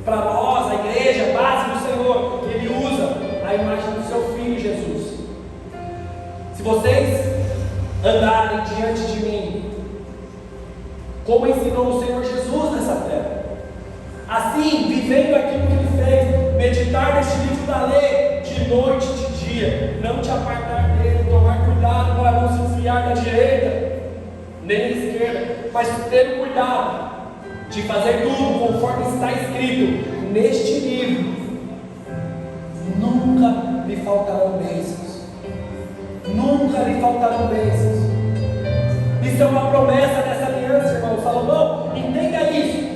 Speaker 1: Para nós, a igreja, a base do Senhor, ele usa a imagem do seu filho Jesus. Se vocês andarem diante de mim, como ensinou o Senhor Jesus nessa terra, assim, vivendo aquilo que ele fez, meditar neste livro da lei, de noite e de dia, não te apartar dele, tomar cuidado para não se desviar da direita, nem da esquerda, mas ter cuidado de fazer tudo conforme está escrito neste livro. Nunca lhe faltarão bênçãos, nunca lhe faltarão bênçãos. Isso é uma promessa dessa aliança, irmão. Salomão, entenda isso,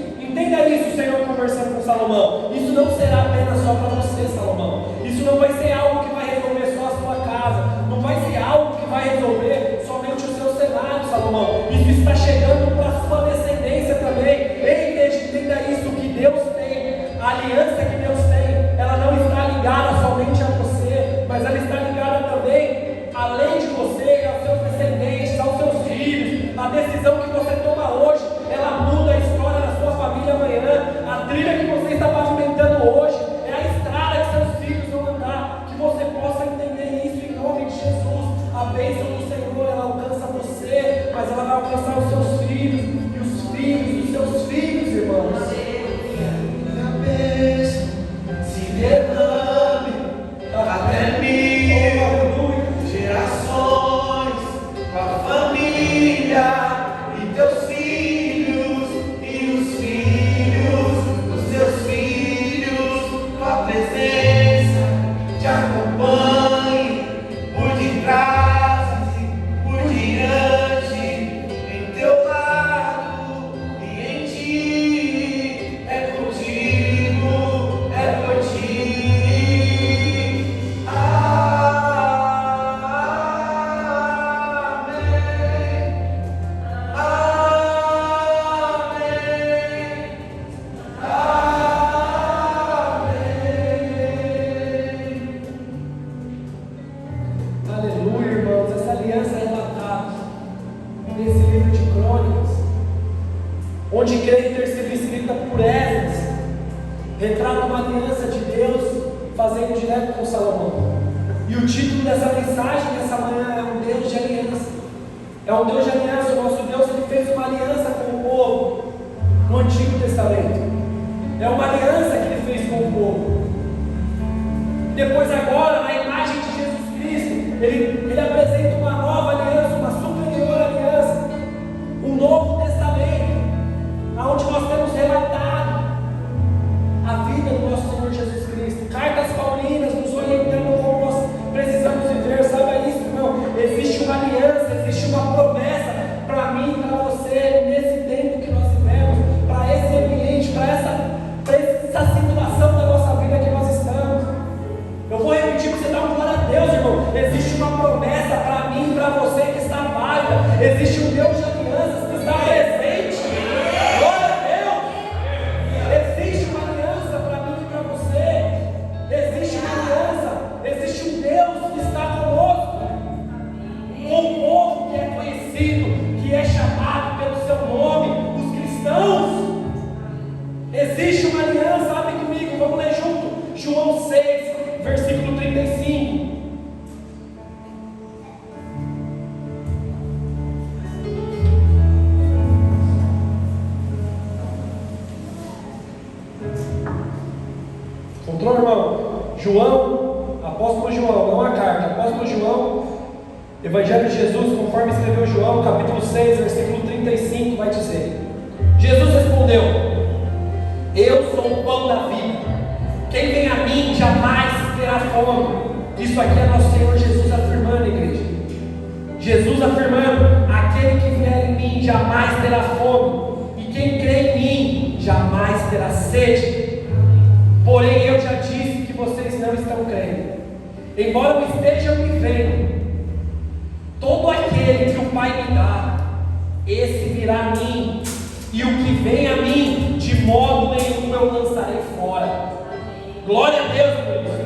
Speaker 1: o Senhor conversando com Salomão. Isso não será apenas só para você, Salomão. Isso não vai ser algo que vai resolver só a sua casa, não vai ser algo que vai resolver somente o seu cenário, Salomão. Isso está chegando para a sua descendência também. Entenda isso, que Deus tem, a aliança que Deus tem, ela não está ligada somente a você, mas ela está ligada também, além de você, aos seus descendentes, aos seus filhos. A decisão que você toma hoje, ela muda a história da sua família amanhã. A trilha que você está pavimentando hoje é a estrada que seus filhos vão andar. Que você possa entender isso em nome de Jesus. A bênção do Senhor, ela alcança você, mas ela vai alcançar os seus filhos e os filhos dos seus filhos, irmãos. A bênção se derrame até mil gerações, com a família e teus filhos e os filhos dos teus filhos. Tua presença te acompanhe por detrás e por diante, em teu lado e em ti. É contigo, é por ti. Onde creio ter sido escrita por Esdras, retrata uma aliança de Deus fazendo direto com Salomão. E o título dessa mensagem nessa manhã é um Deus de aliança. É um Deus de aliança. O nosso Deus, ele fez uma aliança com o povo no Antigo Testamento. É uma aliança que ele fez com o povo. Depois agora, na imagem de Jesus Cristo, ele apresenta uma nova aliança, uma superior aliança, um novo testamento, onde nós temos relatado a vida do nosso Senhor Jesus Cristo. Cartas paulinas nos orientando como nós precisamos viver. Saiba isso, irmão. Existe uma aliança, existe uma promessa para mim e para você nesse tempo que nós vivemos, para esse ambiente, para essa situação da nossa vida que nós estamos. Eu vou repetir para você dar uma glória a Deus, irmão. Existe uma promessa para mim e para você que está válida. Existe um Deus de alianças que está presente. Que é chamado pelo seu nome, os cristãos. Existe uma aliança, abre comigo, vamos ler junto. João 6, versículo 35. Encontrou, irmão? João, apóstolo João, não a carta, apóstolo João, Evangelho de Jesus, conforme escreveu João, capítulo 6, versículo 35, vai dizer: Jesus respondeu: eu sou o pão da vida, quem vem a mim jamais terá fome. Isso aqui é nosso Senhor Jesus afirmando, igreja. Jesus afirmando: aquele que vier em mim jamais terá fome, e quem crê em mim jamais embora eu esteja vivendo, todo aquele que o Pai me dá, esse virá a mim, e o que vem a mim, de modo nenhum eu lançarei fora. Glória a Deus por isso.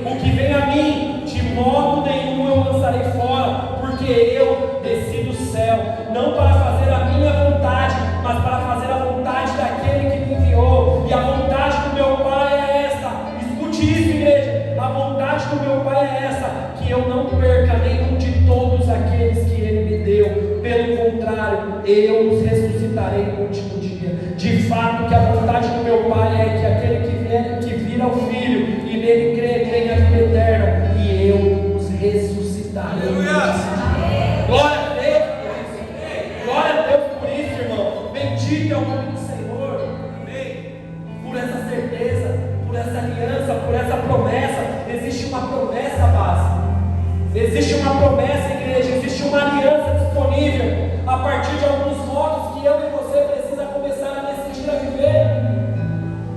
Speaker 1: O que vem a mim, de modo nenhum eu lançarei fora, porque eu desci do céu, não para fazer a minha vontade, mas para fazer a vontade daquele que me enviou. E a vontade do meu Pai é esta. Escute isso, igreja. A vontade do meu Pai é essa, que eu não perca nenhum de todos aqueles que Ele me deu. Pelo contrário, eu os ressuscitarei no último dia. De fato, que a vontade do meu Pai é que aquele que vira o Filho e nele crê tenha vida eterna, e eu os ressuscitarei no último dia. Glória a Deus. Glória a Deus por isso, irmão. Bendito é o nome do Senhor. Amém. Por essa certeza, por essa aliança, por essa promessa. Existe uma promessa, base. Existe uma promessa, igreja. Existe uma aliança disponível a partir de alguns votos que eu e você precisa começar a decidir a viver.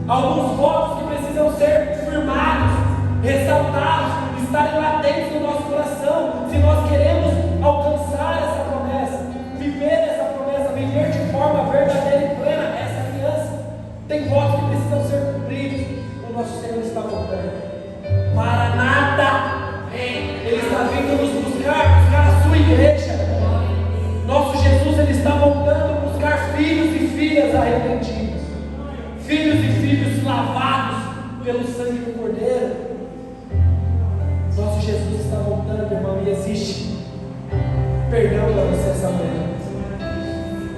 Speaker 1: Alguns votos que precisam ser firmados, ressaltados, estarem latentes no nosso coração, se nós queremos alcançar essa promessa, viver essa promessa, viver de forma verdadeira e plena essa aliança. Tem votos que precisam ser cumpridos. O nosso Senhor está voltando. Maranata! Ele está vindo nos buscar a sua igreja. Nosso Jesus, Ele está voltando buscar filhos e filhas arrependidos, filhos e filhos lavados pelo sangue do Cordeiro. Nosso Jesus está voltando, irmão, e existe perdão para você essa manhã.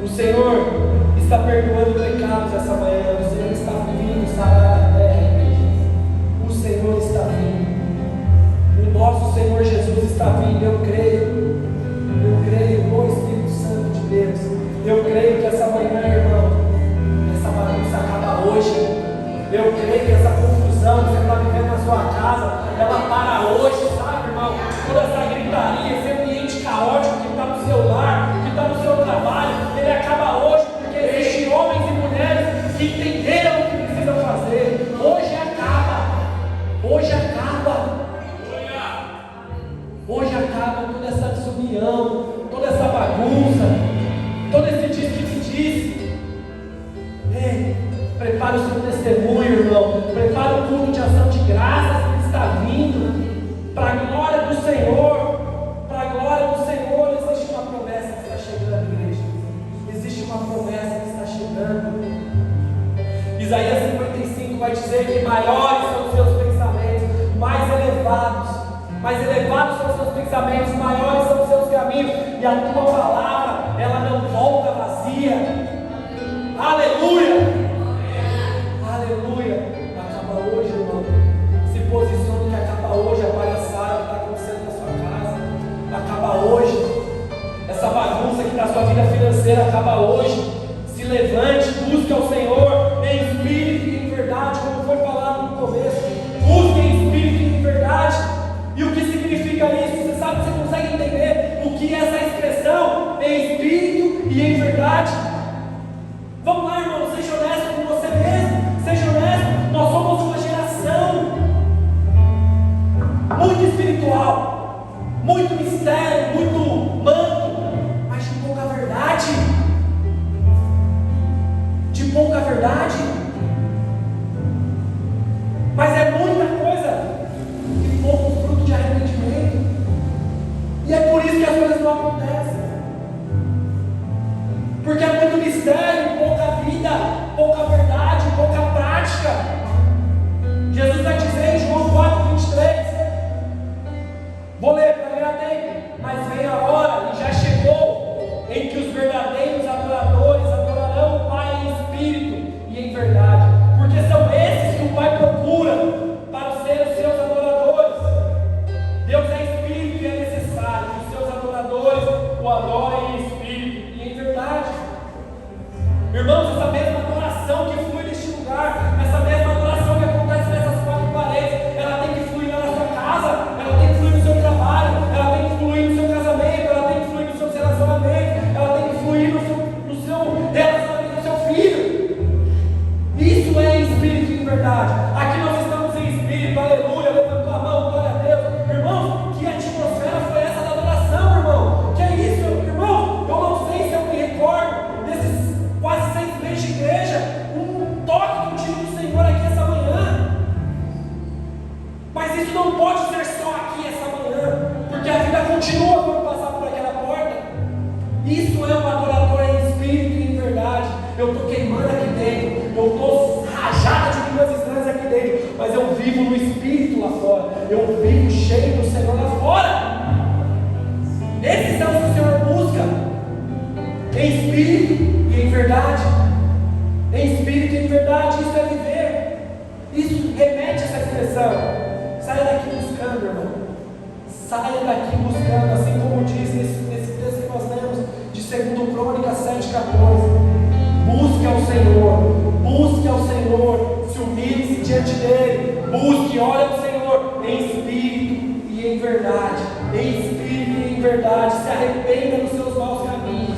Speaker 1: O Senhor está perdoando pecados essa manhã. O Senhor está vindo sarar a terra, igreja. O Senhor está vindo. O nosso Senhor Jesus está vindo. Eu creio no Espírito Santo de Deus. Eu creio que essa manhã, irmão, essa bagunça acaba hoje. Eu creio que essa confusão que você está vivendo na sua casa, ela para hoje, sabe, irmão? Toda essa gritaria, esse ambiente caótico que está no seu lar, que está no seu trabalho, ele acaba hoje, porque existem homens e mulheres que entenderam o que precisam fazer. Hoje acaba. Hoje acaba. Hoje acaba toda essa desunião, toda essa bagunça, todo esse diz-que-me-diz. Ei, prepara o seu testemunho, irmão. Prepara o culto de ação de graças que está vindo. Para a glória do Senhor. Para a glória do Senhor. Existe uma promessa que está chegando, igreja. Existe uma promessa que está chegando. Isaías 55 vai dizer que maiores são os seus pensamentos, mais elevados são os seus pensamentos, maiores são os seus caminhos, e a tua palavra, ela não volta vazia. Aleluia! Aleluia! Acaba hoje, irmão. Se posicione que acaba hoje a palhaçada que está acontecendo na sua casa. Acaba hoje. Essa bagunça que está na sua vida financeira acaba hoje. Se levante, busque ao Senhor em espírito e em verdade, como foi falado no começo. Busque em espírito e em verdade. E o que significa isso? Você sabe, você consegue entender o que é essa expressão em espírito e em verdade? Vamos lá, irmão, seja honesto com você mesmo, seja honesto. Nós somos uma geração muito espiritual, muito mistério, muito manto, mas de pouca verdade. De pouca verdade. Mas é muita coisa e pouco fruto de arrependimento. E é por isso que as coisas não acontecem. Porque é muito mistério, pouca vida, pouca verdade, pouca prática. Jesus vai dizer em João 4:23. Vou ler para ganhar tempo. Mas vem a hora, e já chegou, em que os verdadeiros adoradores adorarão o Pai em espírito e em verdade. Porque são esses que o Pai procura para ser os seus adoradores. Deus é espírito e é necessário que os seus adoradores o adorem em espírito e em verdade. Irmãos, essa mesma adoração que flui neste lugar, essa mesma adoração que acontece nessas quatro paredes, ela tem que fluir na sua casa, ela tem que fluir no seu trabalho, diante dele. Busque, olha ao Senhor em espírito e em verdade. Em espírito e em verdade. Se arrependa dos seus maus caminhos.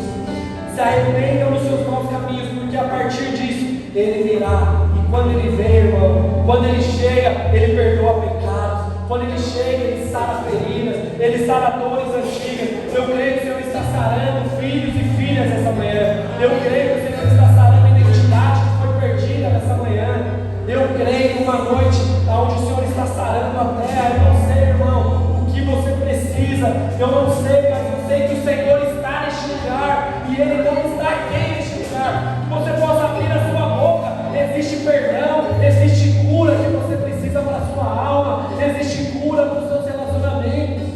Speaker 1: Se arrependa dos seus maus caminhos, porque a partir disso ele virá. E quando ele vem, irmão, quando ele chega, ele perdoa pecados. Quando ele chega, ele sara feridas, ele sara dores antigas. Eu creio que o Senhor está sarando filhos e filhas nessa manhã. Eu creio que o Senhor está sarando a identidade que foi perdida nessa manhã. Eu creio numa noite onde o Senhor está sarando a terra. Eu não sei, irmão, o que você precisa. Eu não sei, mas eu sei que o Senhor está neste lugar. E Ele não está aqui neste lugar. Que você possa abrir a sua boca. Existe perdão, existe cura que você precisa para a sua alma. Existe cura para os seus relacionamentos.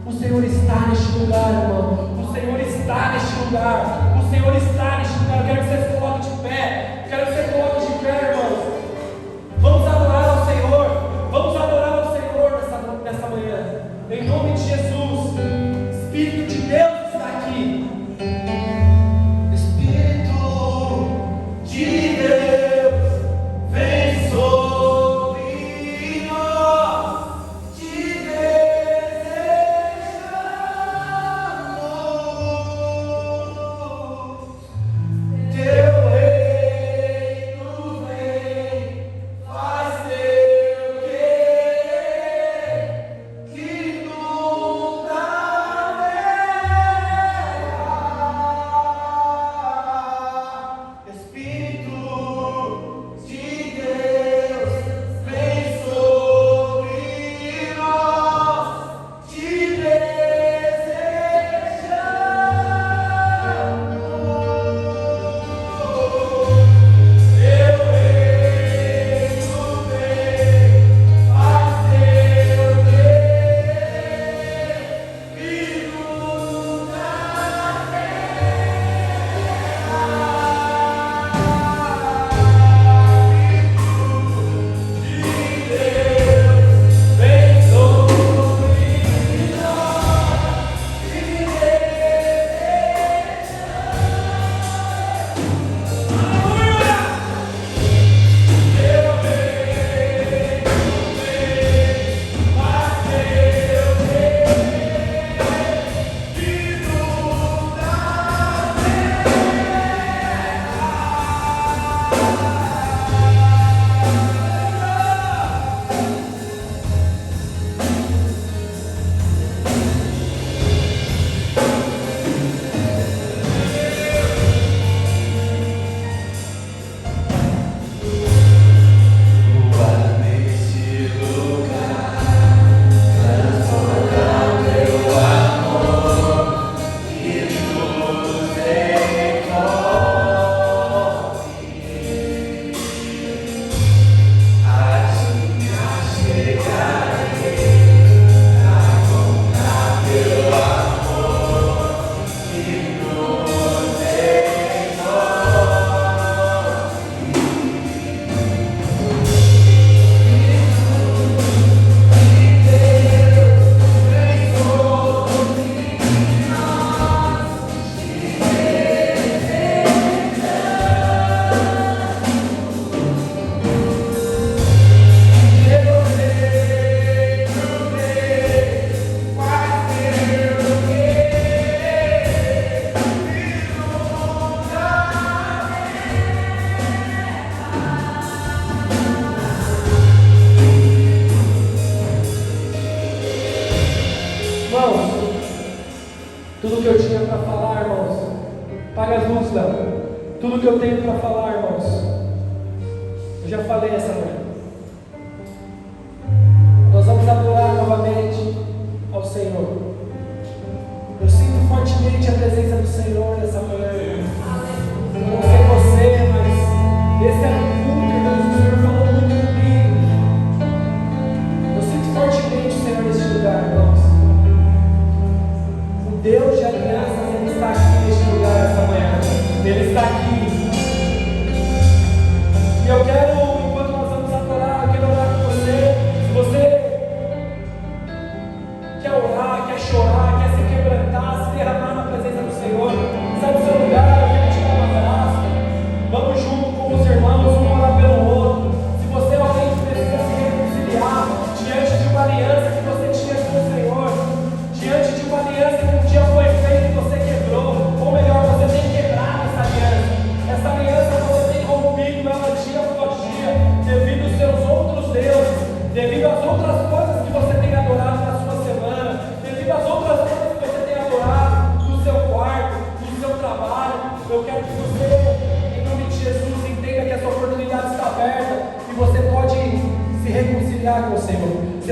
Speaker 1: O Senhor está neste lugar, irmão. O Senhor está neste lugar. O Senhor está neste lugar. Eu quero que você se coloque de pé. Quero que você coloque de pé, irmão. Vamos adorar ao Senhor. Vamos adorar ao Senhor nessa manhã. Em nome de Jesus. Espírito de Deus está aqui. Espírito de Deus, vem sobre nós. Te desejamos. Teu reino vem, faz teu querer, que nunca terra. Espírito de Deus, vem sobre nós, te desejamos. Teu reino vem, faz teu querer, que nunca Irmãos, tudo que eu tinha para falar, irmãos, paga as luzes, Léo. Tudo que eu tenho para falar, irmãos, eu já falei essa manhã. Nós vamos adorar novamente ao Senhor. Eu sinto fortemente a presença do Senhor nessa manhã. Eu não sei você, mas esse é um culto, irmãos, o Senhor falou muito comigo. Eu sinto fortemente o Senhor nesse lugar, irmãos. Deus de alianças, Ele está aqui neste lugar essa manhã. Ele está aqui. E eu quero, enquanto nós vamos adorar, eu quero orar com você. Se você quer orar, quer chorar, quer se quebrantar, se derramar na presença do Senhor, sai do seu lugar, eu quero te dar um abraço. Vamos junto com os irmãos.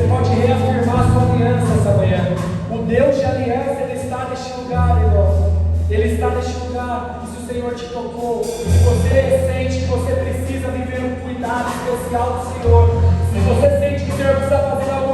Speaker 1: Você pode reafirmar a sua aliança essa manhã. O Deus de aliança, Ele está neste lugar, irmão. Ele está neste lugar. E se o Senhor te tocou, se você sente que você precisa viver um cuidado especial do Senhor, se você sente que o Senhor precisa fazer algo